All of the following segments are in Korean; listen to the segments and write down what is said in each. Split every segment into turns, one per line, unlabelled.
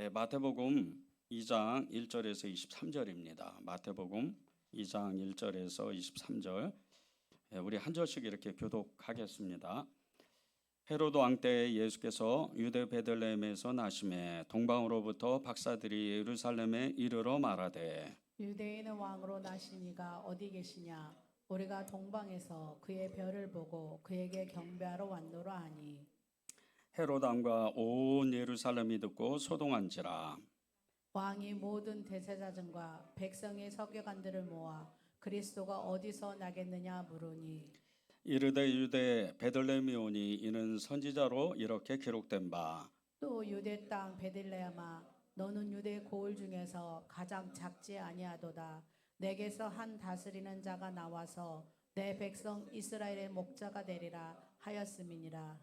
마태복음 2장 1절에서 23절입니다. 마태복음 2장 1절에서 23절. 우리 한 절씩 이렇게 교독하겠습니다. 헤로드 왕 때에 예수께서 유대 베들레헴에서 나심에 동방으로부터 박사들이 예루살렘에 이르러 말하되
유대인의 왕으로 나신 이가 어디 계시냐? 우리가 동방에서 그의 별을 보고 그에게 경배하러 왔노라 하니
헤로드 왕과 온 예루살렘이 듣고 소동한지라.
왕이 모든 대제사장과 백성의 서기관들을 모아 그리스도가 어디서 나겠느냐 물으니
이르되 유대 베들레헴이오니 이는 선지자로 이렇게 기록된 바
또 유대 땅 베들레헴아 너는 유대 고을 중에서 가장 작지 아니하도다. 내게서 한 다스리는 자가 나와서 내 백성 이스라엘의 목자가 되리라 하였음이니라.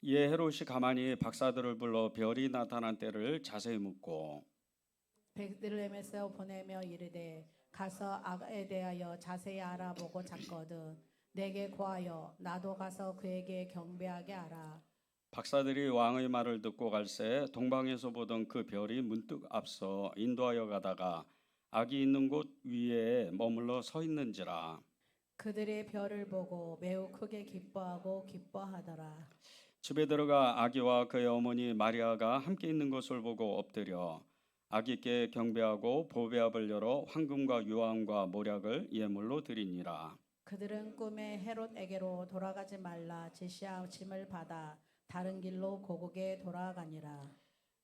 이에 헤롯이 가만히 박사들을 불러 별이 나타난 때를 자세히 묻고
베들레헴에서 보내며 이르되 가서 아가에 대하여 자세히 알아보고 찾거든 내게 고하여 나도 가서 그에게 경배하게 하라.
박사들이 왕의 말을 듣고 갈새 동방에서 보던 그 별이 문득 앞서 인도하여 가다가 악이 있는 곳 위에 머물러 서 있는지라.
그들의 별을 보고 매우 크게 기뻐하고 기뻐하더라.
집에 들어가 아기와 그의 어머니 마리아가 함께 있는 것을 보고 엎드려 아기께 경배하고 보배압을 열어 황금과 유황과 모략을 예물로 드리니라.
그들은 꿈에 헤롯에게로 돌아가지 말라 지시하심을 받아 다른 길로 고국에 돌아가니라.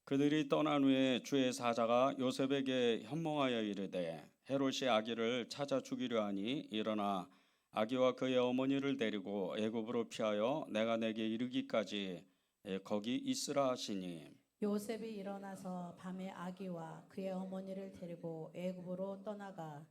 그들이 떠난 후에 주의 사자가 요셉에게 현몽하여 이르되 헤롯이 아기를 찾아 죽이려 하니 일어나 아기와 그의 어머니를 데리고 애굽으로 피하여 내가 내게 이르기까지 거기 있으라 하시니
요셉이 일어나서 밤에 아기와 그의 어머니를 데리고 애굽으로 떠나가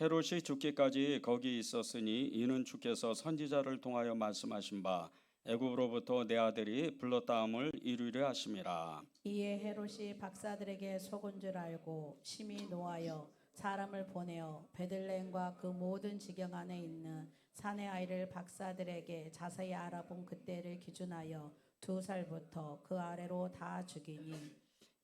헤롯이 죽기까지 거기 있었으니 이는 주께서 선지자를 통하여 말씀하신 바 애굽으로부터 내 아들이 불렀다함을 이루려 하심이라.
이에 헤롯이 박사들에게 속은 줄 알고 심히 노하여 사람을 보내어 베들레헴과 그 모든 지경 안에 있는 사내 아이를 박사들에게 자세히 알아본 그때를 기준하여 2살부터 그 아래로 다 죽이니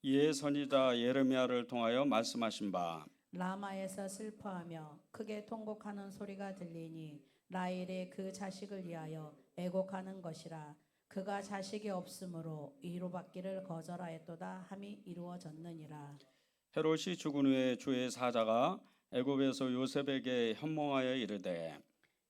이에 선지자 예레미야를 통하여 말씀하신 바
라마에서 슬퍼하며 크게 통곡하는 소리가 들리니 라헬이 그 자식을 위하여 애곡하는 것이라. 그가 자식이 없으므로 위로받기를 거절하였도다 함이 이루어졌느니라.
헤롯이 죽은 후에 주의 사자가 애굽에서 요셉에게 현몽하여 이르되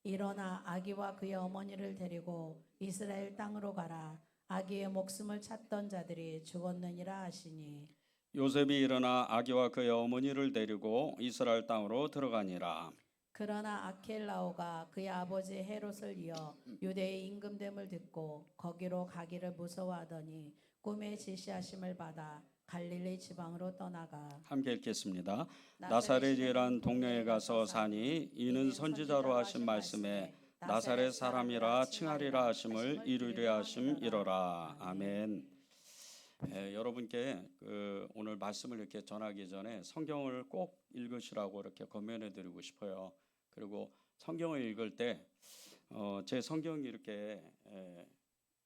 일어나 아기와 그의 어머니를 데리고 이스라엘 땅으로 가라. 아기의 목숨을 찾던 자들이 죽었느니라 하시니
요셉이 일어나 아기와 그의 어머니를 데리고 이스라엘 땅으로 들어가니라.
그러나 아켈라오가 그의 아버지 헤롯을 이어 유대의 임금됨을 듣고 거기로 가기를 무서워하더니 꿈에 지시하심을 받아 갈릴리 지방으로 떠나가
함께 읽겠습니다. 나사렛이란 동네에 가서 사니 이는 선지자로 하신 말씀에 나사렛 사람이라 칭하리라 하심을 이루려 하심이로라. 아멘. 여러분께 오늘 말씀을 이렇게 전하기 전에 성경을 꼭 읽으시라고 이렇게 권면해 드리고 싶어요. 그리고 성경을 읽을 때 제 성경이 이렇게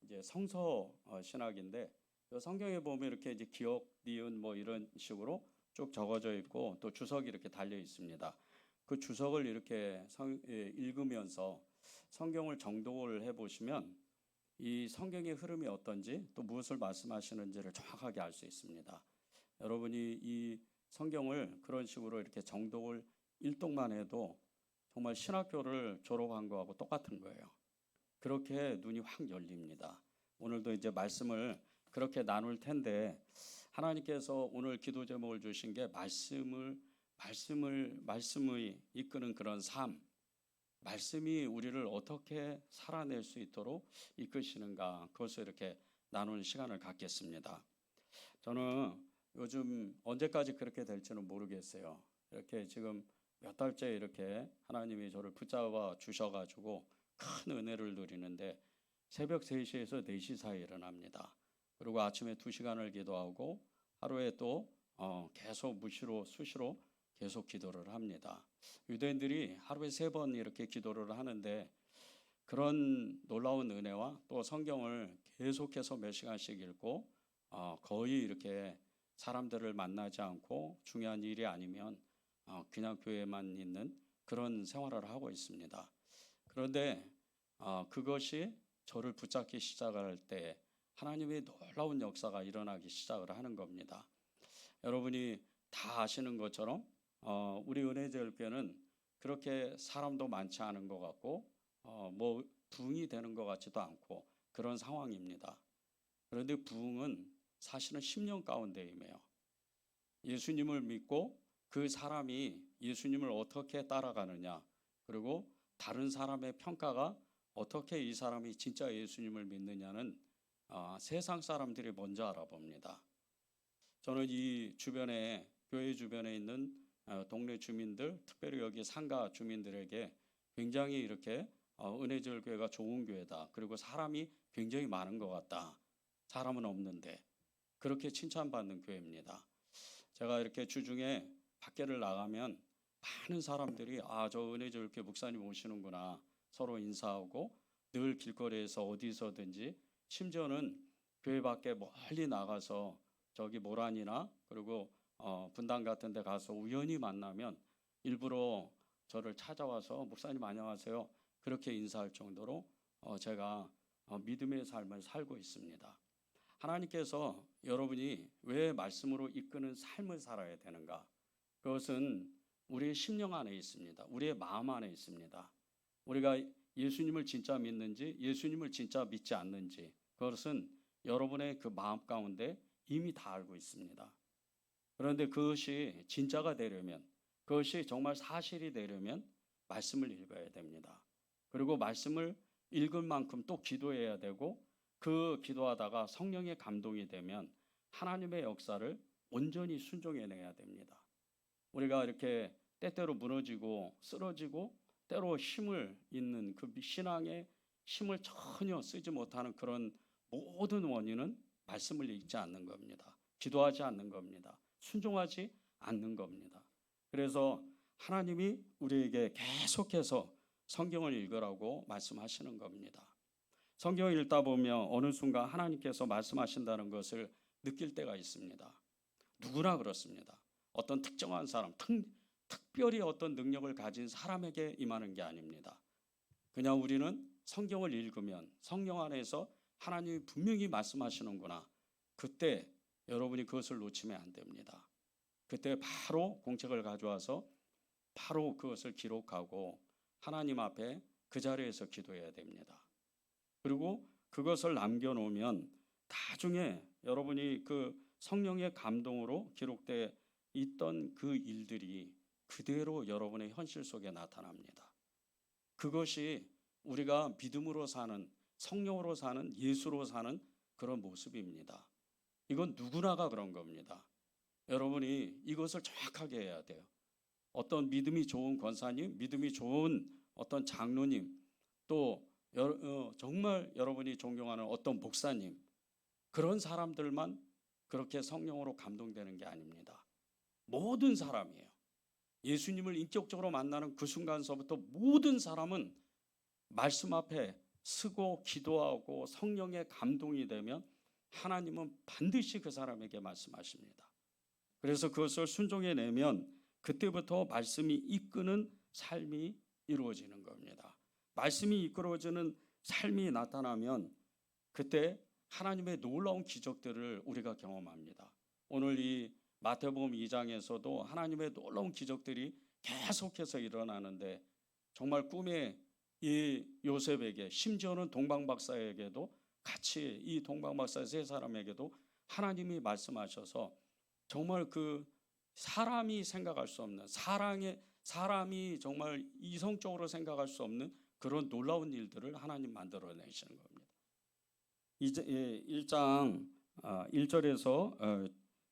이제 성서 신학인데 그 성경에 보면 이렇게 이제 기억, 니은 뭐 이런 식으로 쭉 적어져 있고 또 주석이 이렇게 달려 있습니다. 그 주석을 이렇게 읽으면서 성경을 정독을 해 보시면 이 성경의 흐름이 어떤지 또 무엇을 말씀하시는지를 정확하게 알 수 있습니다. 여러분이 이 성경을 그런 식으로 이렇게 정독을 일독만 해도 정말 신학교를 졸업한 거하고 똑같은 거예요. 그렇게 눈이 확 열립니다. 오늘도 이제 말씀을 그렇게 나눌 텐데 하나님께서 오늘 기도 제목을 주신 게 말씀을 이끄는 그런 삶, 말씀이 우리를 어떻게 살아낼 수 있도록 이끄시는가 그것을 이렇게 나누는 시간을 갖겠습니다. 저는 요즘 언제까지 그렇게 될지는 모르겠어요. 이렇게 지금 몇 달째 이렇게 하나님이 저를 붙잡아 주셔가지고 큰 은혜를 누리는데 새벽 3시에서 4시 사이에 일어납니다. 그리고 아침에 2시간을 기도하고 하루에 또 계속 수시로 계속 기도를 합니다. 유대인들이 하루에 3번 이렇게 기도를 하는데 그런 놀라운 은혜와 또 성경을 계속해서 몇 시간씩 읽고 거의 이렇게 사람들을 만나지 않고 중요한 일이 아니면 그냥 교회만 있는 그런 생활을 하고 있습니다. 그런데 그것이 저를 붙잡기 시작할 때 하나님의 놀라운 역사가 일어나기 시작을 하는 겁니다. 여러분이 다 아시는 것처럼 우리 은혜제일교회는 그렇게 사람도 많지 않은 것 같고 뭐 부흥이 되는 것 같지도 않고 그런 상황입니다. 그런데 부흥은 사실은 10년 가운데 임해요. 예수님을 믿고 그 사람이 예수님을 어떻게 따라가느냐, 그리고 다른 사람의 평가가 어떻게 이 사람이 진짜 예수님을 믿느냐는 세상 사람들이 먼저 알아봅니다. 저는 이 주변에, 교회 주변에 있는 동네 주민들, 특별히 여기 상가 주민들에게 굉장히 이렇게 은혜절 교회가 좋은 교회다, 그리고 사람이 굉장히 많은 것 같다, 사람은 없는데, 그렇게 칭찬받는 교회입니다. 제가 이렇게 주중에 밖에를 나가면 많은 사람들이 저 은혜절 교회 목사님 오시는구나 서로 인사하고, 늘 길거리에서 어디서든지, 심지어는 교회 밖에 멀리 나가서 저기 모란이나 그리고 분당 같은 데 가서 우연히 만나면 일부러 저를 찾아와서 목사님 안녕하세요 그렇게 인사할 정도로 제가 믿음의 삶을 살고 있습니다. 하나님께서 여러분이 왜 말씀으로 이끄는 삶을 살아야 되는가? 그것은 우리의 심령 안에 있습니다. 우리의 마음 안에 있습니다. 우리가 예수님을 진짜 믿는지 예수님을 진짜 믿지 않는지, 그것은 여러분의 그 마음 가운데 이미 다 알고 있습니다. 그런데 그것이 진짜가 되려면, 그것이 정말 사실이 되려면 말씀을 읽어야 됩니다. 그리고 말씀을 읽을 만큼 또 기도해야 되고, 그 기도하다가 성령의 감동이 되면 하나님의 역사를 온전히 순종해내야 됩니다. 우리가 이렇게 때때로 무너지고 쓰러지고 때로 힘을 잃는 그 신앙의 힘을 전혀 쓰지 못하는 그런 모든 원인은 말씀을 읽지 않는 겁니다. 기도하지 않는 겁니다. 순종하지 않는 겁니다. 그래서 하나님이 우리에게 계속해서 성경을 읽으라고 말씀하시는 겁니다. 성경을 읽다 보면 어느 순간 하나님께서 말씀하신다는 것을 느낄 때가 있습니다. 누구나 그렇습니다. 어떤 특정한 사람, 특별히 어떤 능력을 가진 사람에게 임하는 게 아닙니다. 그냥 우리는 성경을 읽으면 성령 안에서 하나님이 분명히 말씀하시는구나, 그때 여러분이 그것을 놓치면 안 됩니다. 그때 바로 공책을 가져와서 바로 그것을 기록하고 하나님 앞에 그 자리에서 기도해야 됩니다. 그리고 그것을 남겨놓으면 나중에 여러분이 그 성령의 감동으로 기록되어 있던 그 일들이 그대로 여러분의 현실 속에 나타납니다. 그것이 우리가 믿음으로 사는, 성령으로 사는, 예수로 사는 그런 모습입니다. 이건 누구나가 그런 겁니다. 여러분이 이것을 정확하게 해야 돼요. 어떤 믿음이 좋은 권사님, 믿음이 좋은 어떤 장로님, 또 정말 여러분이 존경하는 어떤 목사님, 그런 사람들만 그렇게 성령으로 감동되는 게 아닙니다. 모든 사람이에요. 예수님을 인격적으로 만나는 그 순간서부터 모든 사람은 말씀 앞에 서고 기도하고 성령의 감동이 되면 하나님은 반드시 그 사람에게 말씀하십니다. 그래서 그것을 순종해내면 그때부터 말씀이 이끄는 삶이 이루어지는 겁니다. 말씀이 이끌어지는 삶이 나타나면 그때 하나님의 놀라운 기적들을 우리가 경험합니다. 오늘 이 마태복음 2장에서도 하나님의 놀라운 기적들이 계속해서 일어나는데, 정말 꿈에 이 요셉에게, 심지어는 동방박사에게도 같이, 이 동방박사 세 사람에게도 하나님이 말씀하셔서 정말 그 사람이 생각할 수 없는, 사람이 정말 이성적으로 생각할 수 없는 그런 놀라운 일들을 하나님 만들어내시는 겁니다. 1장 1절에서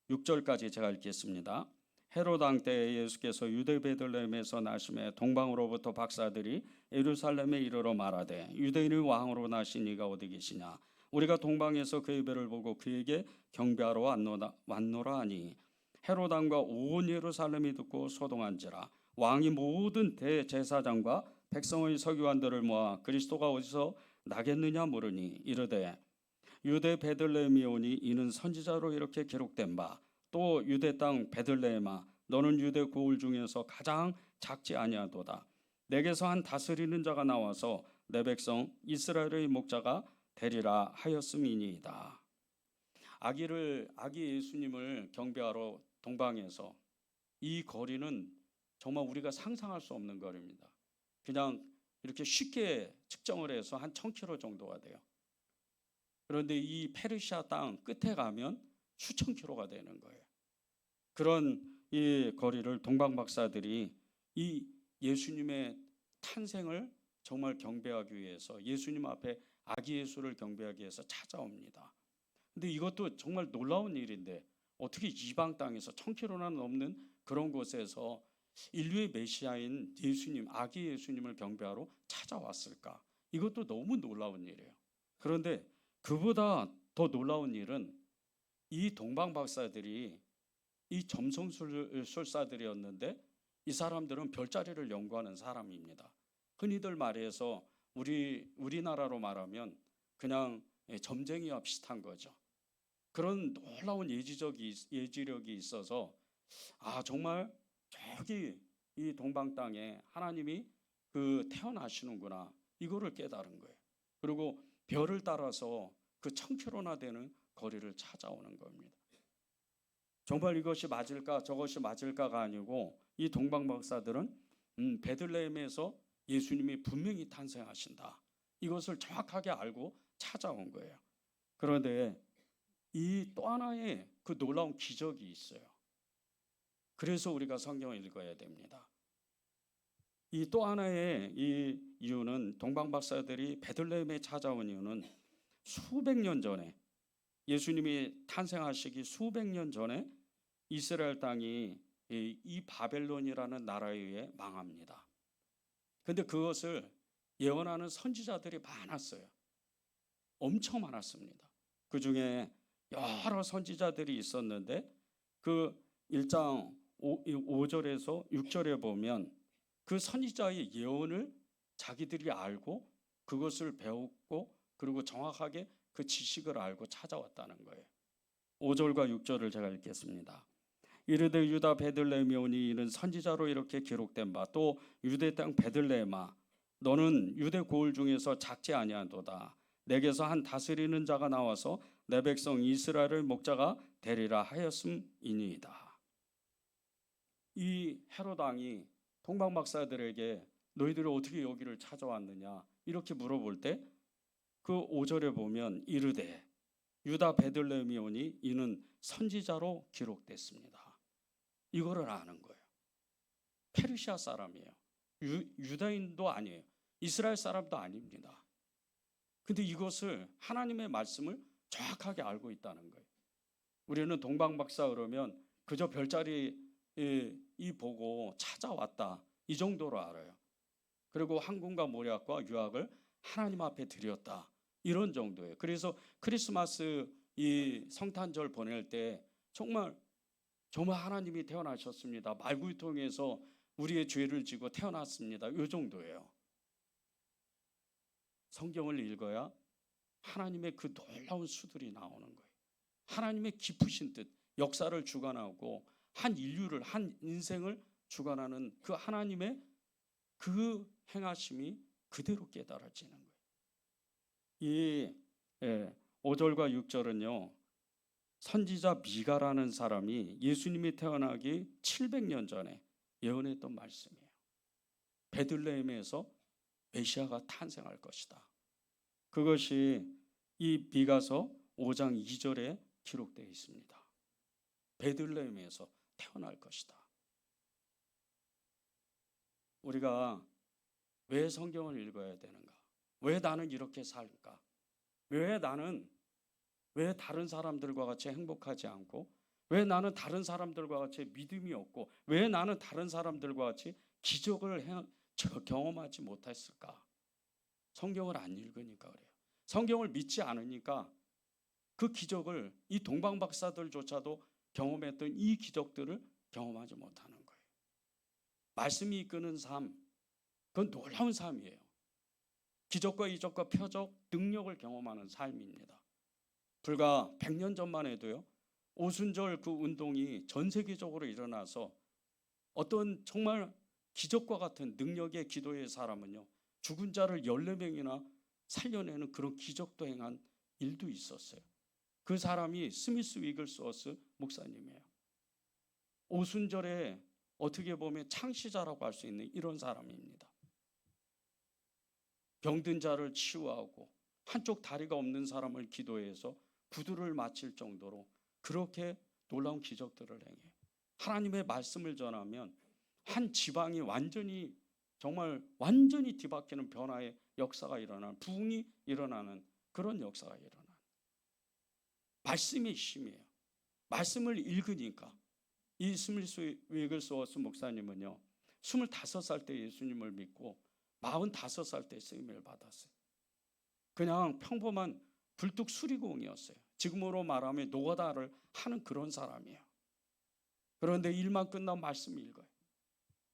6절까지 제가 읽겠습니다. 헤롯 왕 때 예수께서 유대 베들레헴에서 나심에 동방으로부터 박사들이 예루살렘에 이르러 말하되 유대인의 왕으로 나신 이가 어디 계시냐, 우리가 동방에서 그의 배를 보고 그에게 경배하러 왔노라 하니, 헤롯 왕과 온 예루살렘이 듣고 소동한지라. 왕이 모든 대제사장과 백성의 서기관들을 모아 그리스도가 어디서 나겠느냐 물으니 이르되 유대 베들레헴이 오니 이는 선지자로 이렇게 기록된 바 또 유대 땅 베들레헴아 너는 유대 고을 중에서 가장 작지 아니하도다. 내게서 한 다스리는 자가 나와서 내 백성 이스라엘의 목자가 되리라 하였음이니이다. 아기 예수님을 경배하러 동방에서 이 거리는 정말 우리가 상상할 수 없는 거리입니다. 그냥 이렇게 쉽게 측정을 해서 한 1000km 정도가 돼요. 그런데 이 페르시아 땅 끝에 가면 수천 킬로가 되는 거예요. 그런 이 거리를 동방 박사들이 이 예수님의 탄생을 정말 경배하기 위해서 예수님 앞에 아기 예수를 경배하기 위해서 찾아옵니다. 근데 이것도 정말 놀라운 일인데 어떻게 이방 땅에서 1000km나 넘는 그런 곳에서 인류의 메시아인 예수님, 아기 예수님을 경배하러 찾아왔을까? 이것도 너무 놀라운 일이에요. 그런데 그보다 더 놀라운 일은 이 동방 박사들이 이 점성술사들이었는데 이 사람들은 별자리를 연구하는 사람입니다. 흔히들 말해서 우리나라로 말하면 그냥 점쟁이와 비슷한 거죠. 그런 놀라운 예지력이 있어서 정말 저기 이 동방 땅에 하나님이 태어나시는구나 이거를 깨달은 거예요. 그리고 별을 따라서 그 1000km나 되는 거리를 찾아오는 겁니다. 정말 이것이 맞을까 저것이 맞을까가 아니고 이 동방 박사들은 베들레헴에서 예수님이 분명히 탄생하신다 이것을 정확하게 알고 찾아온 거예요. 그런데 이 또 하나의 그 놀라운 기적이 있어요. 그래서 우리가 성경을 읽어야 됩니다. 이 또 하나의 이 이유는 동방 박사들이 베들레헴에 찾아온 이유는 수백 년 전에 예수님이 탄생하시기 수백 년 전에 이스라엘 땅이 이 바벨론이라는 나라에 의해 망합니다. 근데 그것을 예언하는 선지자들이 많았어요. 엄청 많았습니다. 그 중에 여러 선지자들이 있었는데 그 1장 5절에서 6절에 보면 그 선지자의 예언을 자기들이 알고 그것을 배웠고 그리고 정확하게 그 지식을 알고 찾아왔다는 거예요. 5절과 6절을 제가 읽겠습니다. 이르되 유다 베들레헴이 오니 이는 선지자로 이렇게 기록된 바 또 유대 땅 베들레헴아 너는 유대 고을 중에서 작지 아니하도다. 내게서 한 다스리는 자가 나와서 내 백성 이스라엘의 목자가 되리라 하였음이니이다. 이 헤롯 왕이 동방 박사들에게 너희들이 어떻게 여기를 찾아왔느냐 이렇게 물어볼 때 그 5절에 보면 이르되 유다 베들레헴이 오니 이는 선지자로 기록됐습니다. 이거를 아는 거예요. 페르시아 사람이에요. 유다인도 아니에요. 이스라엘 사람도 아닙니다. 근데 이것을 하나님의 말씀을 정확하게 알고 있다는 거예요. 우리는 동방 박사 그러면 그저 별자리 보고 찾아왔다 이 정도로 알아요. 그리고 항공과 모략과 유학을 하나님 앞에 드렸다 이런 정도예요. 그래서 크리스마스 이 성탄절 보낼 때 정말 하나님이 태어나셨습니다. 말구유 통해서 우리의 죄를 지고 태어났습니다. 이 정도예요. 성경을 읽어야 하나님의 그 놀라운 수들이 나오는 거예요. 하나님의 깊으신 뜻, 역사를 주관하고 한 인류를 한 인생을 주관하는 그 하나님의 그 행하심이 그대로 깨달아지는 거예요. 이 5절과 6절은요. 선지자 미가라는 사람이 예수님이 태어나기 700년 전에 예언했던 말씀이에요. 베들레헴에서 메시아가 탄생할 것이다. 그것이 이 미가서 5장 2절에 기록되어 있습니다. 베들레헴에서 태어날 것이다. 우리가 왜 성경을 읽어야 되는가? 왜 나는 이렇게 살까? 왜 다른 사람들과 같이 행복하지 않고 왜 나는 다른 사람들과 같이 믿음이 없고 왜 나는 다른 사람들과 같이 기적을 경험하지 못했을까? 성경을 안 읽으니까 그래요. 성경을 믿지 않으니까 그 기적을 이 동방 박사들조차도 경험했던 이 기적들을 경험하지 못하는 거예요. 말씀이 이끄는 삶, 그건 놀라운 삶이에요. 기적과 이적과 표적, 능력을 경험하는 삶입니다. 불과 100년 전만 해도요. 오순절 그 운동이 전 세계적으로 일어나서 어떤 정말 기적과 같은 능력의 기도의 사람은요, 죽은 자를 14명이나 살려내는 그런 기적도 행한 일도 있었어요. 그 사람이 스미스 위글스워스 목사님이에요. 오순절에 어떻게 보면 창시자라고 할 수 있는 이런 사람입니다. 병든 자를 치유하고 한쪽 다리가 없는 사람을 기도해서 구두를 맞힐 정도로 그렇게 놀라운 기적들을 행해요. 하나님의 말씀을 전하면 한 지방이 완전히 정말 완전히 뒤바뀌는 변화의 역사가 일어나는, 부흥이 일어나는 그런 역사가 일어나는 말씀의 힘이에요. 말씀을 읽으니까 이 스미스 위글스워스 목사님은요, 25살 때 예수님을 믿고 45살 때 쓰임을 받았어요. 그냥 평범한 불뚝 수리공이었어요. 지금으로 말하면 노가다를 하는 그런 사람이에요. 그런데 일만 끝나면 말씀 읽어요.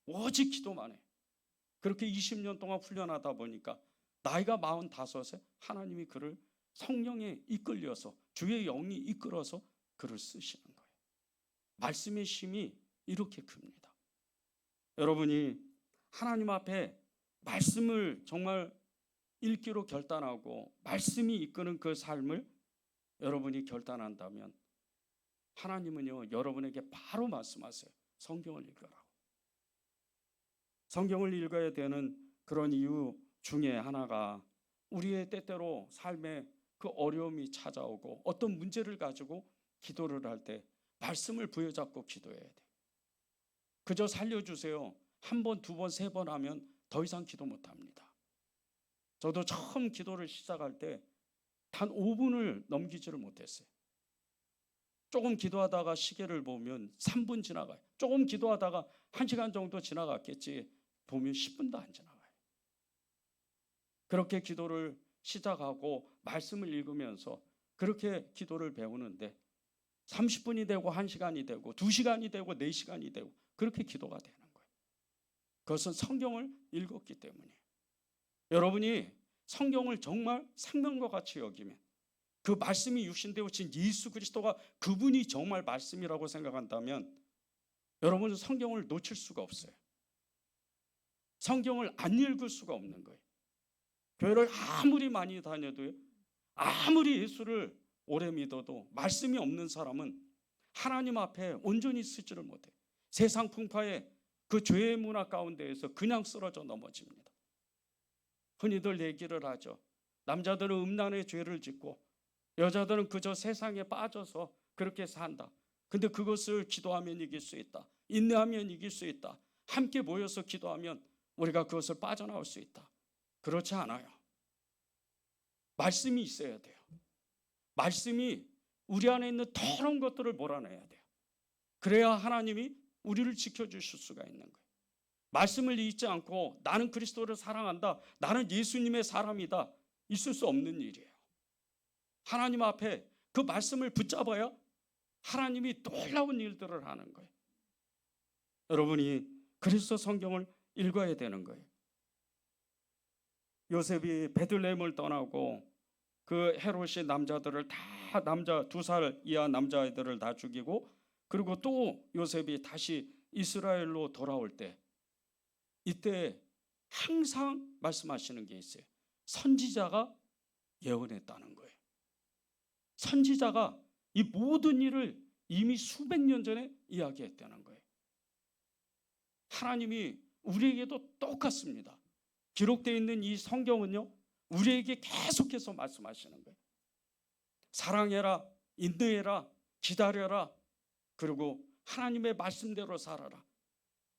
오직 기도만 해요. 그렇게 20년 동안 훈련하다 보니까 나이가 45에 하나님이 그를 성령에 이끌려서, 주의 영이 이끌어서 그를 쓰시는 거예요. 말씀의 힘이 이렇게 큽니다. 여러분이 하나님 앞에 말씀을 정말 읽기로 결단하고 말씀이 이끄는 그 삶을 여러분이 결단한다면 하나님은요, 여러분에게 바로 말씀하세요. 성경을 읽으라고. 성경을 읽어야 되는 그런 이유 중에 하나가, 우리의 때때로 삶에 그 어려움이 찾아오고 어떤 문제를 가지고 기도를 할 때 말씀을 부여잡고 기도해야 돼요. 그저 살려주세요 한 번, 두 번, 세 번 하면 더 이상 기도 못합니다. 저도 처음 기도를 시작할 때 단 5분을 넘기지를 못했어요. 조금 기도하다가 시계를 보면 3분 지나가요. 조금 기도하다가 1시간 정도 지나갔겠지, 보면 10분도 안 지나가요. 그렇게 기도를 시작하고 말씀을 읽으면서 그렇게 기도를 배우는데 30분이 되고 1시간이 되고 2시간이 되고 4시간이 되고 그렇게 기도가 되는 거예요. 그것은 성경을 읽었기 때문이에요. 여러분이 성경을 정말 생명과 같이 여기면, 그 말씀이 육신되어 진 예수 그리스도가 그분이 정말 말씀이라고 생각한다면 여러분은 성경을 놓칠 수가 없어요. 성경을 안 읽을 수가 없는 거예요. 교회를 아무리 많이 다녀도요, 아무리 예수를 오래 믿어도 말씀이 없는 사람은 하나님 앞에 온전히 서지를 못해요. 세상 풍파에 그 죄의 문화 가운데에서 그냥 쓰러져 넘어집니다. 흔히들 얘기를 하죠. 남자들은 음란의 죄를 짓고 여자들은 그저 세상에 빠져서 그렇게 산다. 근데 그것을 기도하면 이길 수 있다. 인내하면 이길 수 있다. 함께 모여서 기도하면 우리가 그것을 빠져나올 수 있다. 그렇지 않아요. 말씀이 있어야 돼요. 말씀이 우리 안에 있는 더러운 것들을 몰아내야 돼요. 그래야 하나님이 우리를 지켜주실 수가 있는 거예요. 말씀을 잊지 않고 나는 그리스도를 사랑한다, 나는 예수님의 사람이다, 있을 수 없는 일이에요. 하나님 앞에 그 말씀을 붙잡아야 하나님이 놀라운 일들을 하는 거예요. 여러분이 그래서 성경을 읽어야 되는 거예요. 요셉이 베들레헴을 떠나고 그 헤롯이 남자들을 다, 남자 2살 이하 남자애들을 다 죽이고, 그리고 또 요셉이 다시 이스라엘로 돌아올 때, 이때 항상 말씀하시는 게 있어요. 선지자가 예언했다는 거예요. 선지자가 이 모든 일을 이미 수백 년 전에 이야기했다는 거예요. 하나님이 우리에게도 똑같습니다. 기록되어 있는 이 성경은요, 우리에게 계속해서 말씀하시는 거예요. 사랑해라, 인내해라, 기다려라, 그리고 하나님의 말씀대로 살아라.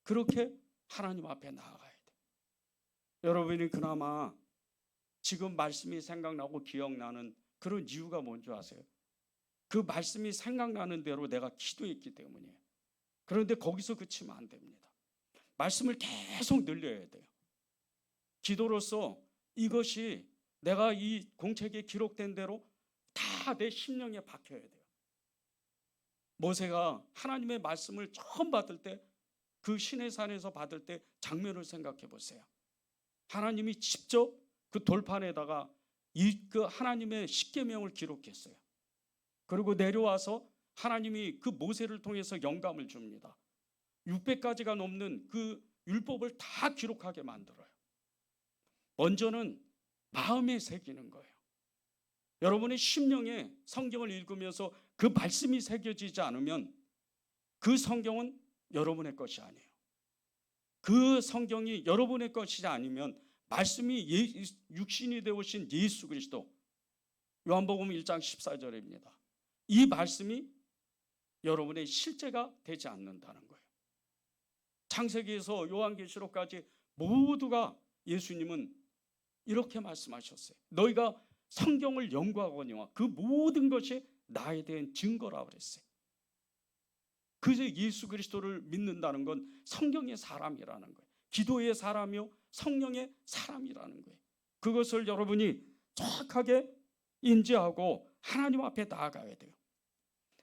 그렇게 하나님 앞에 나아가야 돼요. 여러분이 그나마 지금 말씀이 생각나고 기억나는 그런 이유가 뭔지 아세요? 그 말씀이 생각나는 대로 내가 기도했기 때문이에요. 그런데 거기서 그치면 안 됩니다. 말씀을 계속 늘려야 돼요. 기도로서 이것이 내가 이 공책에 기록된 대로 다 내 심령에 박혀야 돼요. 모세가 하나님의 말씀을 처음 받을 때, 그 시내산에서 받을 때 장면을 생각해 보세요. 하나님이 직접 그 돌판에다가 그 하나님의 십계명을 기록했어요. 그리고 내려와서 하나님이 그 모세를 통해서 영감을 줍니다. 600가지가 넘는 그 율법을 다 기록하게 만들어요. 먼저는 마음에 새기는 거예요. 여러분의 심령에 성경을 읽으면서 그 말씀이 새겨지지 않으면 그 성경은 여러분의 것이 아니에요. 그 성경이 여러분의 것이 아니면 말씀이 육신이 되어오신 예수 그리스도, 요한복음 1장 14절입니다. 이 말씀이 여러분의 실제가 되지 않는다는 거예요. 창세기에서 요한계시록까지 모두가 예수님은 이렇게 말씀하셨어요. 너희가 성경을 연구하거니와 그 모든 것이 나에 대한 증거라고 그랬어요. 그래서 예수 그리스도를 믿는다는 건 성경의 사람이라는 거예요. 기도의 사람이요 성령의 사람이라는 거예요. 그것을 여러분이 정확하게 인지하고 하나님 앞에 나아가야 돼요.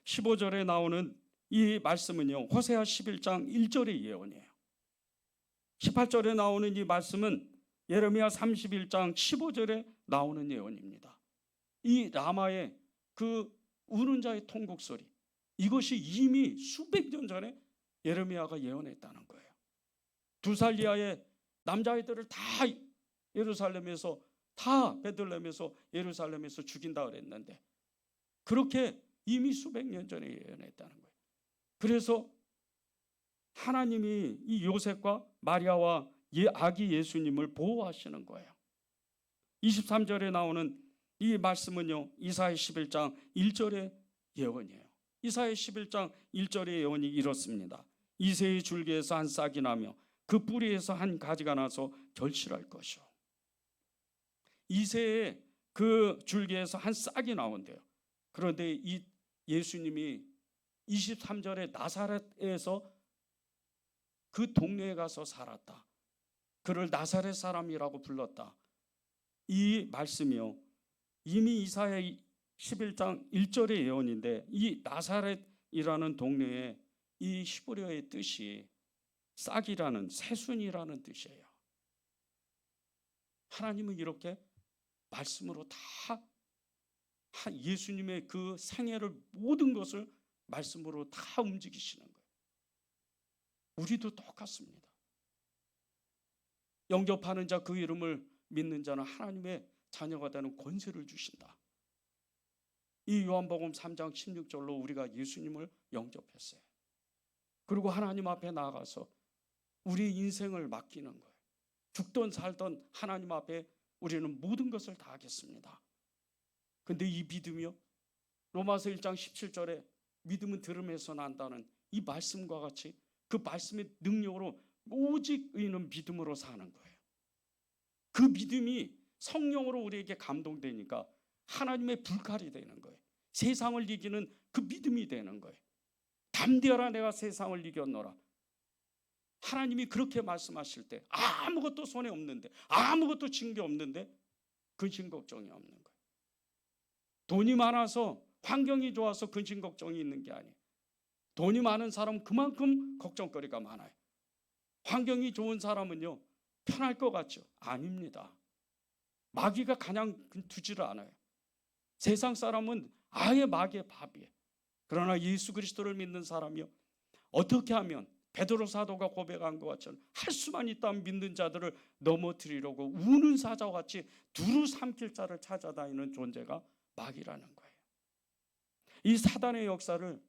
15절에 나오는 이 말씀은요, 호세아 11장 1절의 예언이에요. 18절에 나오는 이 말씀은 예레미야 31장 15절에 나오는 예언입니다. 이 라마의 그 우는 자의 통곡 소리, 이것이 이미 수백 년 전에 예레미야가 예언했다는 거예요. 2살 이하의 남자아이들을 다 예루살렘에서, 다 베들레헴에서 예루살렘에서 죽인다 그랬는데 그렇게 이미 수백 년 전에 예언했다는 거예요. 그래서 하나님이 이 요셉과 마리아와 아기 예수님을 보호하시는 거예요. 23절에 나오는 이 말씀은요, 이사야 11장 1절의 예언이에요. 이사야 11장 1절의 예언이 이렇습니다. 이새의 줄기에서 한 싹이 나며 그 뿌리에서 한 가지가 나서 결실할 것이요. 이새의 그 줄기에서 한 싹이 나온대요. 그런데 이 예수님이 23절에 나사렛에서 그 동네에 가서 살았다. 그를 나사렛 사람이라고 불렀다. 이 말씀이요, 이미 이사야 11장 1절의 예언인데 이 나사렛이라는 동네에 이 히브리어의 뜻이 싹이라는, 새순이라는 뜻이에요. 하나님은 이렇게 말씀으로 다 예수님의 그 생애를, 모든 것을 말씀으로 다 움직이시는 거예요. 우리도 똑같습니다. 영접하는 자, 그 이름을 믿는 자는 하나님의 자녀가 되는 권세를 주신다. 이 요한복음 3장 16절로 우리가 예수님을 영접했어요. 그리고 하나님 앞에 나아가서 우리 인생을 맡기는 거예요. 죽던 살던 하나님 앞에 우리는 모든 것을 다 하겠습니다. 근데 이 믿음이요, 로마서 1장 17절에 믿음은 들음에서 난다는 이 말씀과 같이 그 말씀의 능력으로 오직 의인은 믿음으로 사는 거예요. 그 믿음이 성령으로 우리에게 감동되니까 하나님의 불칼이 되는 거예요. 세상을 이기는 그 믿음이 되는 거예요. 담대하라, 내가 세상을 이겼노라. 하나님이 그렇게 말씀하실 때 아무것도 손에 없는데, 아무것도 징계 없는데 근심 걱정이 없는 거예요. 돈이 많아서, 환경이 좋아서 근심 걱정이 있는 게 아니에요. 돈이 많은 사람은 그만큼 걱정거리가 많아요. 환경이 좋은 사람은요, 편할 것 같죠? 아닙니다. 마귀가 가냥 두지를 않아요. 세상 사람은 아예 마귀의 밥이에요. 그러나 예수 그리스도를 믿는 사람이요, 어떻게 하면 베드로 사도가 고백한 것 같처럼 할 수만 있다면 믿는 자들을 넘어뜨리려고 우는 사자와 같이 두루 삼킬 자를 찾아다니는 존재가 마귀라는 거예요. 이 사단의 역사를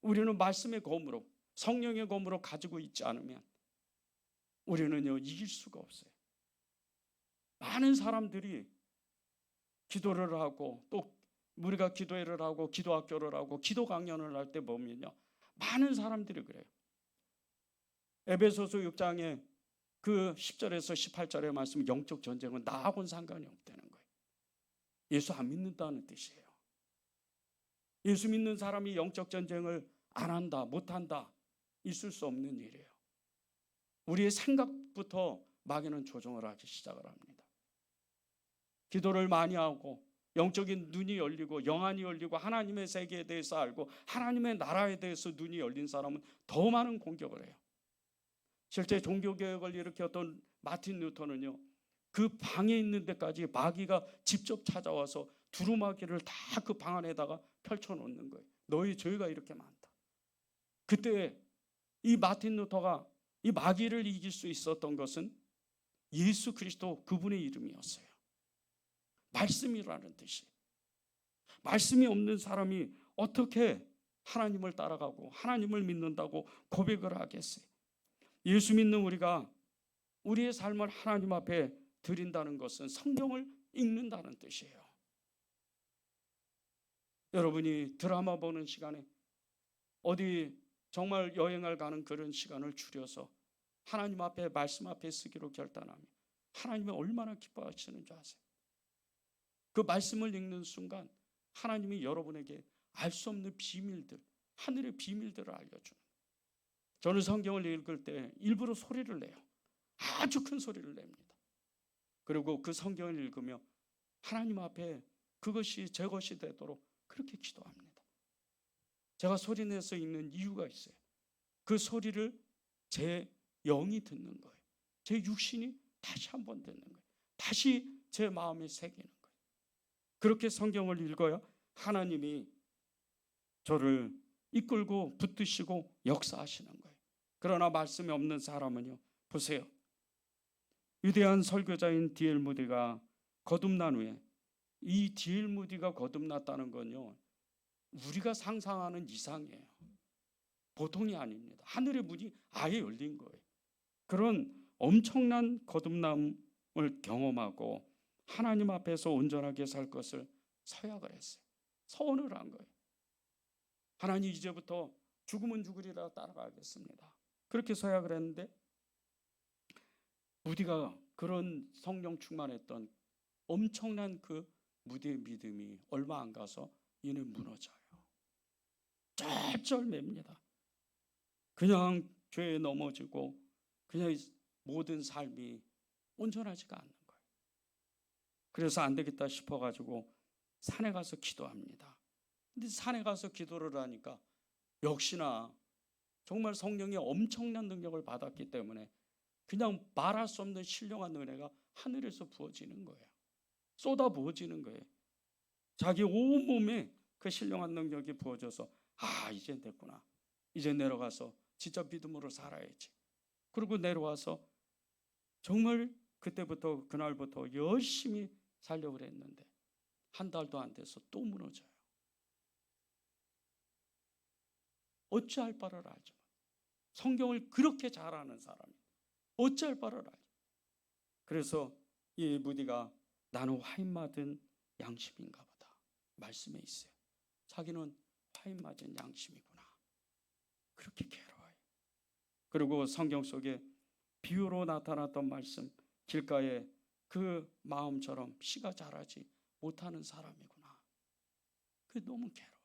우리는 말씀의 검으로, 성령의 검으로 가지고 있지 않으면 우리는요, 이길 수가 없어요. 많은 사람들이 기도를 하고, 또 우리가 기도회를 하고 기도학교를 하고 기도 강연을 할 때 보면요, 많은 사람들이 그래요. 에베소서 6장에 그 10절에서 18절의 말씀, 영적 전쟁은 나하고는 상관이 없다는 거예요. 예수 안 믿는다는 뜻이에요. 예수 믿는 사람이 영적 전쟁을 안 한다, 못한다, 있을 수 없는 일이에요. 우리의 생각부터 마귀는 조종을 하기 시작을 합니다. 기도를 많이 하고 영적인 눈이 열리고 영안이 열리고 하나님의 세계에 대해서 알고 하나님의 나라에 대해서 눈이 열린 사람은 더 많은 공격을 해요. 실제 종교개혁을 일으켰던 마틴 루터는요, 그 방에 있는 데까지 마귀가 직접 찾아와서 두루마기를 다 그 방 안에다가 펼쳐놓는 거예요. 너희 죄가 이렇게 많다. 그때 이 마틴 루터가 이 마귀를 이길 수 있었던 것은 예수 그리스도 그분의 이름이었어요. 말씀이라는 뜻이. 말씀이 없는 사람이 어떻게 하나님을 따라가고 하나님을 믿는다고 고백을 하겠어요? 예수 믿는 우리가 우리의 삶을 하나님 앞에 드린다는 것은 성경을 읽는다는 뜻이에요. 여러분이 드라마 보는 시간에 어디 정말 여행을 가는 그런 시간을 줄여서 하나님 앞에 말씀 앞에 쓰기로 결단하면 하나님이 얼마나 기뻐하시는 줄 아세요? 그 말씀을 읽는 순간 하나님이 여러분에게 알 수 없는 비밀들, 하늘의 비밀들을 알려주는. 저는 성경을 읽을 때 일부러 소리를 내요. 아주 큰 소리를 냅니다. 그리고 그 성경을 읽으며 하나님 앞에 그것이 제 것이 되도록 그렇게 기도합니다. 제가 소리내서 읽는 이유가 있어요. 그 소리를 제 영이 듣는 거예요. 제 육신이 다시 한번 듣는 거예요. 다시 제 마음에 새기는 거예요. 그렇게 성경을 읽어야 하나님이 저를 이끌고 붙드시고 역사하시는 거예요. 그러나 말씀이 없는 사람은요, 보세요. 위대한 설교자인 D.L. 무디가 거듭난 후에, 이 D.L. 무디가 거듭났다는 건요, 우리가 상상하는 이상이에요. 보통이 아닙니다. 하늘의 문이 아예 열린 거예요. 그런 엄청난 거듭남을 경험하고 하나님 앞에서 온전하게 살 것을 서약을 했어요. 서원을 한 거예요. 하나님, 이제부터 죽으면 죽으리라 따라가겠습니다. 그렇게 서약을 했는데, 무디가 그런 성령 충만했던 엄청난 그 무디의 믿음이 얼마 안 가서 이는 무너져요. 쩔쩔맵니다. 그냥 죄에 넘어지고 그냥 모든 삶이 온전하지가 않는 거예요. 그래서 안 되겠다 싶어가지고 산에 가서 기도합니다. 근데 산에 가서 기도를 하니까 역시나 정말 성령의 엄청난 능력을 받았기 때문에 그냥 말할 수 없는 신령한 은혜가 하늘에서 부어지는 거예요. 쏟아 부어지는 거예요. 자기 온몸에 그 신령한 능력이 부어져서 이제 됐구나. 이제 내려가서 진짜 믿음으로 살아야지. 그리고 내려와서 정말 그때부터 그날부터 열심히 살려고 했는데 한 달도 안 돼서 또 무너져요. 어찌할 바를 알죠. 성경을 그렇게 잘 아는 사람이 어찌할 바를 알죠. 그래서 이 무디가 나는 와인 맞은 양심인가 보다. 말씀에 있어요. 자기는 와인 맞은 양심이구나. 그렇게 괴로워요. 그리고 성경 속에 비유로 나타났던 말씀, 길가에 그 마음처럼 씨가 자라지 못하는 사람이구나. 그게 너무 괴로워요.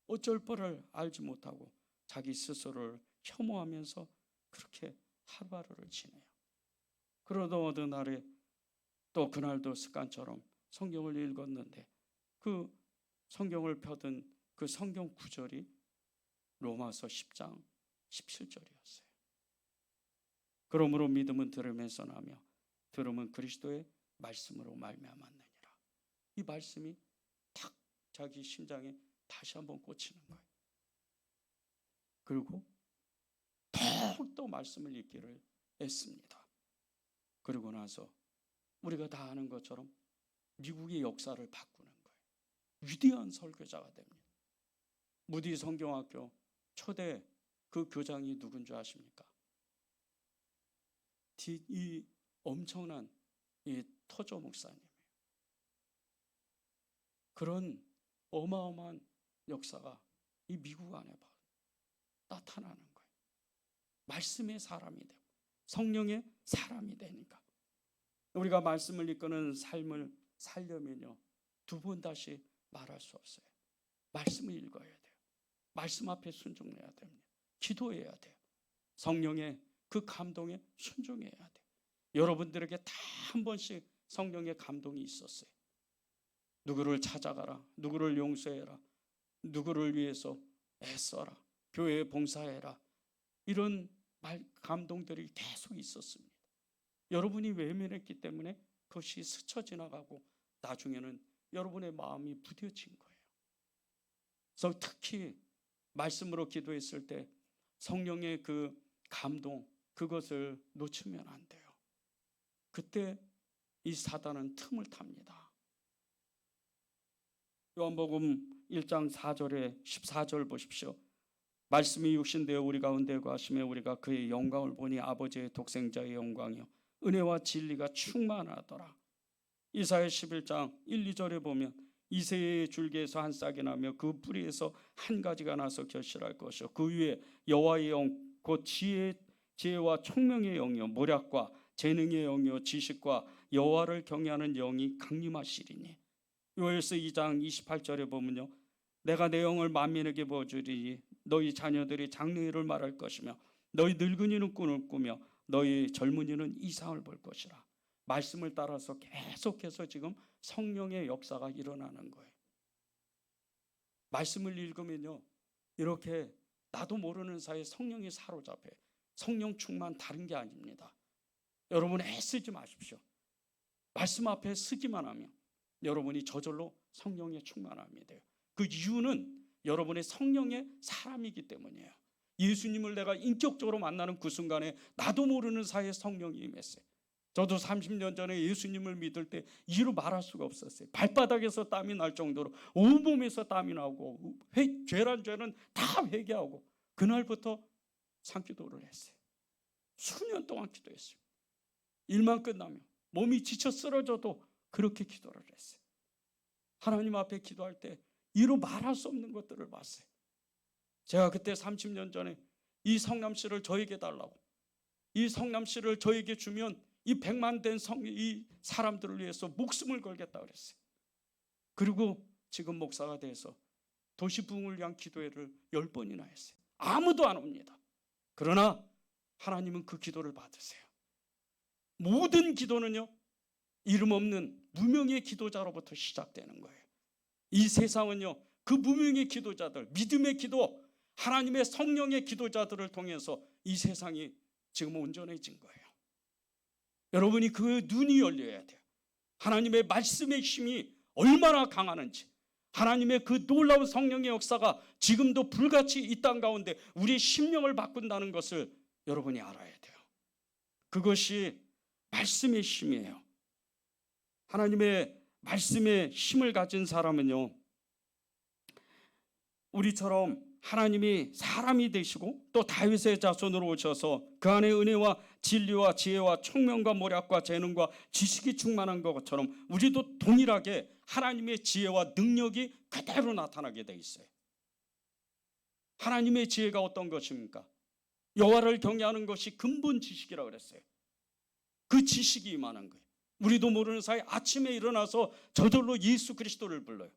어쩔 바를 알지 못하고 자기 스스로를 혐오하면서 그렇게 하루하루를 지내요. 그러다 어느 날에 또 그날도 습관처럼 성경을 읽었는데 그 성경을 펴든 그 성경 구절이 로마서 10장 17절이었어요. 그러므로 믿음은 들음에서 나며 들음은 그리스도의 말씀으로 말미암았느니라. 이 말씀이 탁 자기 심장에 다시 한번 꽂히는 거예요. 그리고 더욱더 말씀을 읽기를 했습니다. 그리고 나서 우리가 다 아는 것처럼 미국의 역사를 바꾸는 거예요. 위대한 설교자가 됩니다. 무디 성경학교 초대 그 교장이 누군 줄 아십니까? 이 엄청난 이 토조 목사님이에요. 그런 어마어마한 역사가 이 미국 안에 바로 나타나는 거예요. 말씀의 사람이 되고 성령의 사람이 되니까 우리가 말씀을 이끄는 삶을 살려면요, 두 번 다시 말할 수 없어요. 말씀을 읽어야 돼요. 말씀 앞에 순종해야 됩니다. 기도해야 돼요. 성령의 그 감동에 순종해야 돼요. 여러분들에게 다 한 번씩 성령의 감동이 있었어요. 누구를 찾아가라, 누구를 용서해라, 누구를 위해서 애써라, 교회에 봉사해라, 이런 감동들이 계속 있었습니다. 여러분이 외면했기 때문에 그것이 스쳐 지나가고 나중에는 여러분의 마음이 부딪힌 거예요. 그래서 특히 말씀으로 기도했을 때 성령의 그 감동, 그것을 놓치면 안 돼요. 그때 이 사단은 틈을 탑니다. 요한복음 1장 4절에 14절 보십시오. 말씀이 육신되어 우리 가운데 거하심에 우리가 그의 영광을 보니 아버지의 독생자의 영광이요 은혜와 진리가 충만하더라. 이사야 11장 1, 2절에 보면 이새의 줄기에서 한 싹이 나며 그 뿌리에서 한 가지가 나서 결실할 것이요 그 위에 여호와의 영 곧 지혜와 총명의 영이요 모략과 재능의 영이요 지식과 여호와를 경외하는 영이 강림하시리니. 요엘서 2장 28절에 보면요 내가 내 영을 만민에게 부어주리니 너희 자녀들이 장래일을 말할 것이며 너희 늙은이는 꿈을 꾸며 너희 젊은이는 이상을 볼 것이라. 말씀을 따라서 계속해서 지금 성령의 역사가 일어나는 거예요. 말씀을 읽으면요 이렇게 나도 모르는 사이에 성령이 사로잡혀. 성령 충만 다른 게 아닙니다. 여러분 애쓰지 마십시오. 말씀 앞에 서기만 하면 여러분이 저절로 성령의 충만함이 돼요. 그 이유는 여러분의 성령의 사람이기 때문이에요. 예수님을 내가 인격적으로 만나는 그 순간에 나도 모르는 사이에 성령이 임했어요. 저도 30년 전에 예수님을 믿을 때 이루 말할 수가 없었어요. 발바닥에서 땀이 날 정도로 온몸에서 땀이 나고 죄란 죄는 다 회개하고 그날부터 산기도를 했어요. 수년 동안 기도했어요. 일만 끝나면 몸이 지쳐 쓰러져도 그렇게 기도를 했어요. 하나님 앞에 기도할 때 이루 말할 수 없는 것들을 봤어요. 제가 그때 30년 전에 이 성남시를 저에게 달라고, 이 성남시를 저에게 주면 이 100만 된 이 사람들을 위해서 목숨을 걸겠다 그랬어요. 그리고 지금 목사가 돼서 도시 부흥을 위한 기도회를 10번이나 했어요. 아무도 안 옵니다. 그러나 하나님은 그 기도를 받으세요. 모든 기도는요 이름 없는 무명의 기도자로부터 시작되는 거예요. 이 세상은요 그 무명의 기도자들, 믿음의 기도, 하나님의 성령의 기도자들을 통해서 이 세상이 지금 온전해진 거예요. 여러분이 그 눈이 열려야 돼요. 하나님의 말씀의 힘이 얼마나 강하는지, 하나님의 그 놀라운 성령의 역사가 지금도 불같이 이 땅 가운데 우리의 심령을 바꾼다는 것을 여러분이 알아야 돼요. 그것이 말씀의 힘이에요. 하나님의 말씀의 힘을 가진 사람은요 우리처럼 하나님이 사람이 되시고 또 다윗의 자손으로 오셔서 그 안에 은혜와 진리와 지혜와 총명과 모략과 재능과 지식이 충만한 것처럼 우리도 동일하게 하나님의 지혜와 능력이 그대로 나타나게 돼 있어요. 하나님의 지혜가 어떤 것입니까? 여호와를 경외하는 것이 근본 지식이라고 그랬어요. 그 지식이 임하는 거예요. 우리도 모르는 사이 아침에 일어나서 저절로 예수 그리스도를 불러요.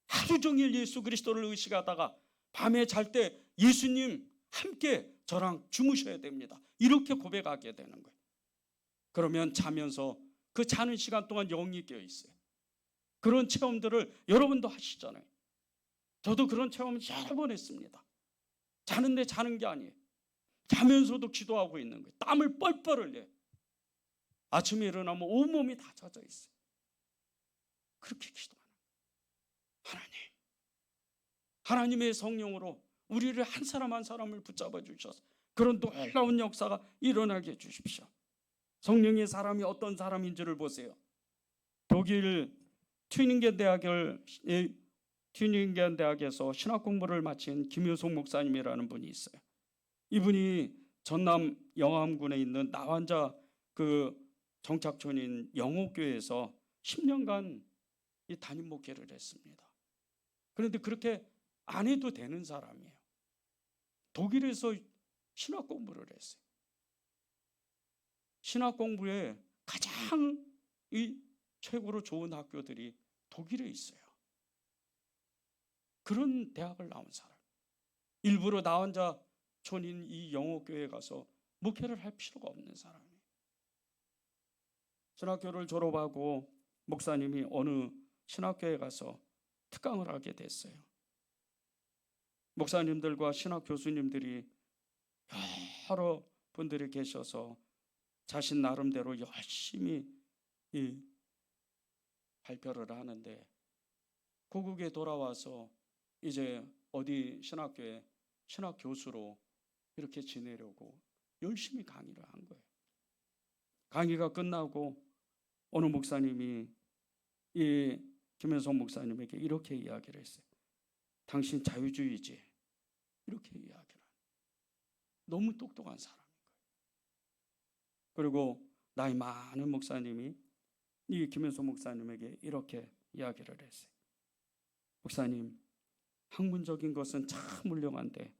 하루 종일 예수 그리스도를 의식하다가 밤에 잘 때 예수님 함께 저랑 주무셔야 됩니다. 이렇게 고백하게 되는 거예요. 그러면 자면서 그 자는 시간 동안 영이 깨어 있어요. 그런 체험들을 여러분도 하시잖아요. 저도 그런 체험을 여러 번 했습니다. 자는데 자는 게 아니에요. 자면서도 기도하고 있는 거예요. 땀을 뻘뻘 흘려요. 아침에 일어나면 온몸이 다 젖어 있어요. 그렇게 기도하는 거예요. 하나님의 성령으로 우리를 한 사람 한 사람을 붙잡아 주셔서 그런 놀라운 역사가 일어나게 해주십시오. 성령의 사람이 어떤 사람인지를 보세요. 독일 튜닝겐 대학에서 신학 공부를 마친 김효송 목사님이라는 분이 있어요. 이분이 전남 영암군에 있는 나환자 그 정착촌인 영옥교회에서 10년간 이 담임 목회를 했습니다. 그런데 그렇게 안 해도 되는 사람이에요. 독일에서 신학 공부를 했어요. 신학 공부에 가장 이 최고로 좋은 학교들이 독일에 있어요. 그런 대학을 나온 사람. 일부러 나환자촌인 이 영옥교회에 가서 목회를 할 필요가 없는 사람이에요. 신학교를 졸업하고 목사님이 어느 신학교에 가서 특강을 하게 됐어요. 목사님들과 신학 교수님들이 여러 분들이 계셔서 자신 나름대로 열심히 이 발표를 하는데 고국에 돌아와서 이제 어디 신학교에 신학 교수로 이렇게 지내려고 열심히 강의를 한 거예요. 강의가 끝나고 어느 목사님이 이 김현성 목사님에게 이렇게 이야기를 했어요. 당신 자유주의지? 이렇게 이야기를 하는. 너무 똑똑한 사람인 거예요. 그리고 나이 많은 목사님이 이 김현성 목사님에게 이렇게 이야기를 했어요. 목사님, 학문적인 것은 참 훌륭한데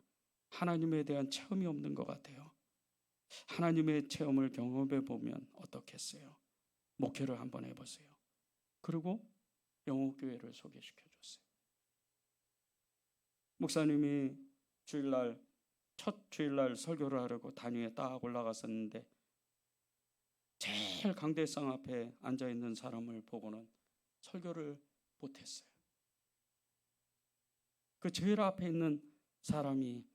하나님에 대한 체험이 없는 것 같아요. 하나님의 체험을 경험해 보면 어떻겠어요? 목회를 한번 해보세요. 그리고 영호교회를 소개시켜 줬어요. 목사님이 첫 주일날 설교를 하려고 단위에 딱 올라갔었는데 제일 강대상 앞에 앉아있는 사람을 보고는 설교를 못했어요. 그 제일 앞에 있는 사람이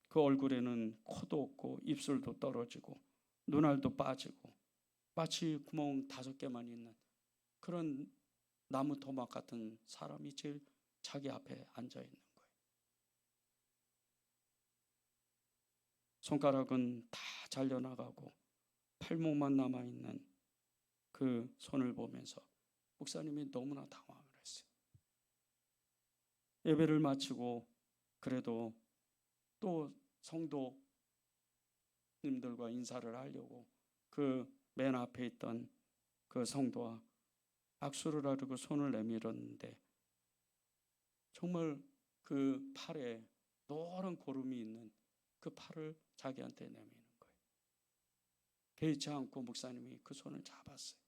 그 얼굴에는 코도 없고 입술도 떨어지고 눈알도 빠지고 마치 구멍 5개만 있는 그런 나무 토막 같은 사람이 제일 자기 앞에 앉아 있는 거예요. 손가락은 다 잘려나가고 팔목만 남아있는 그 손을 보면서 목사님이 너무나 당황을 했어요. 예배를 마치고 그래도 또 성도님들과 인사를 하려고 그 맨 앞에 있던 그 성도와 악수를 하려고 손을 내밀었는데 정말 그 팔에 노란 고름이 있는 그 팔을 자기한테 내미는 거예요. 개의치 않고 목사님이 그 손을 잡았어요.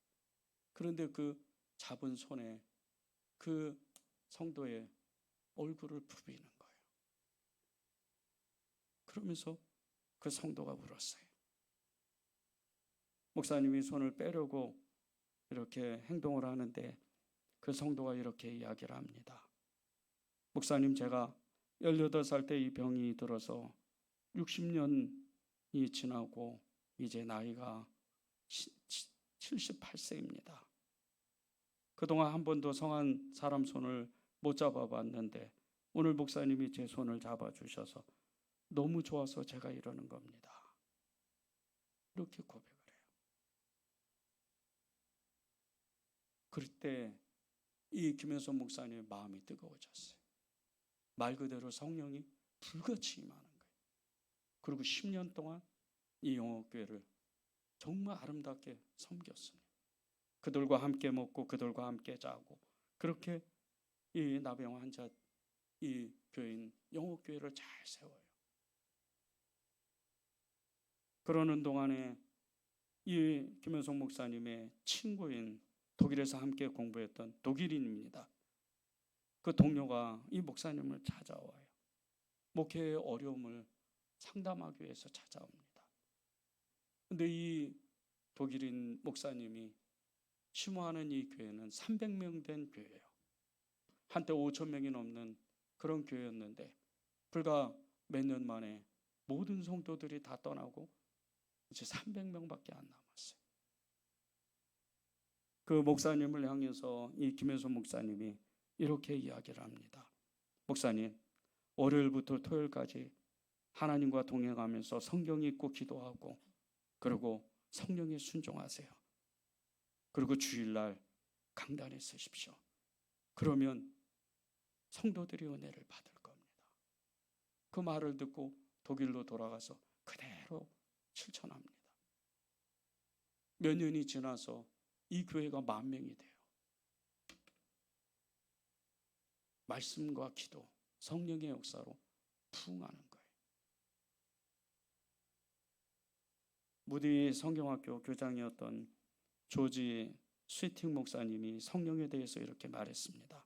그런데 그 잡은 손에 그 성도의 얼굴을 부비는 거예요. 그러면서 그 성도가 울었어요. 목사님이 손을 빼려고 이렇게 행동을 하는데 그 성도가 이렇게 이야기를 합니다. 목사님, 제가 18살 때 이 병이 들어서 60년이 지나고 이제 나이가 78세입니다. 그동안 한 번도 성한 사람 손을 못 잡아봤는데 오늘 목사님이 제 손을 잡아주셔서 너무 좋아서 제가 이러는 겁니다. 이렇게 고백을 해요. 그럴 때 이 김현성 목사님의 마음이 뜨거워졌어요. 말 그대로 성령이 불같이 임하는 거예요. 그리고 10년 동안 이 영호교회를 정말 아름답게 섬겼어요. 그들과 함께 먹고 그들과 함께 자고 그렇게 이 나병 환자 이 교인 영호교회를 잘 세워요. 그러는 동안에 이 김현성 목사님의 친구인 독일에서 함께 공부했던 독일인입니다. 그 동료가 이 목사님을 찾아와요. 목회의 어려움을 상담하기 위해서 찾아옵니다. 그런데 이 독일인 목사님이 심호하는 이 교회는 300명 된 교회예요. 한때 5,000명이 넘는 그런 교회였는데 불과 몇 년 만에 모든 성도들이 다 떠나고 이제 300명밖에 안 남았어요. 그 목사님을 향해서 이 김현성 목사님이 이렇게 이야기를 합니다. 목사님, 월요일부터 토요일까지 하나님과 동행하면서 성경 읽고 기도하고 그리고 성령에 순종하세요. 그리고 주일날 강단에 서십시오. 그러면 성도들이 은혜를 받을 겁니다. 그 말을 듣고 독일로 돌아가서 그대로 실천합니다. 몇 년이 지나서 이 교회가 10,000명이 돼요. 말씀과 기도, 성령의 역사로 부흥하는 거예요. 무디 성경학교 교장이었던 조지 스위팅 목사님이 성령에 대해서 이렇게 말했습니다.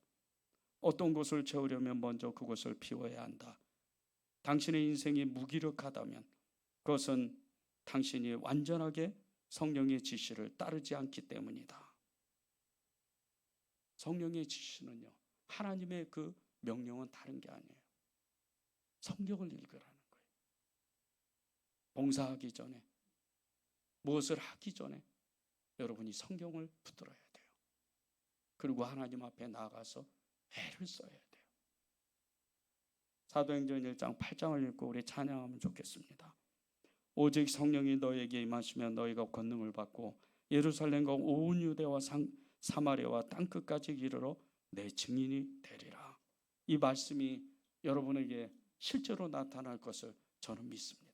어떤 곳을 채우려면 먼저 그곳을 비워야 한다. 당신의 인생이 무기력하다면 그것은 당신이 완전하게 성령의 지시를 따르지 않기 때문이다. 성령의 지시는요, 하나님의 그 명령은 다른 게 아니에요. 성경을 읽으라는 거예요. 봉사하기 전에, 무엇을 하기 전에 여러분이 성경을 붙들어야 돼요. 그리고 하나님 앞에 나아가서 애를 써야 돼요. 사도행전 1장 8장을 읽고 우리 찬양하면 좋겠습니다. 오직 성령이 너에게 임하시면 너희가 권능을 받고 예루살렘과 온 유대와 사마리아와 땅끝까지 이르러 내 증인이 되리라. 이 말씀이 여러분에게 실제로 나타날 것을 저는 믿습니다.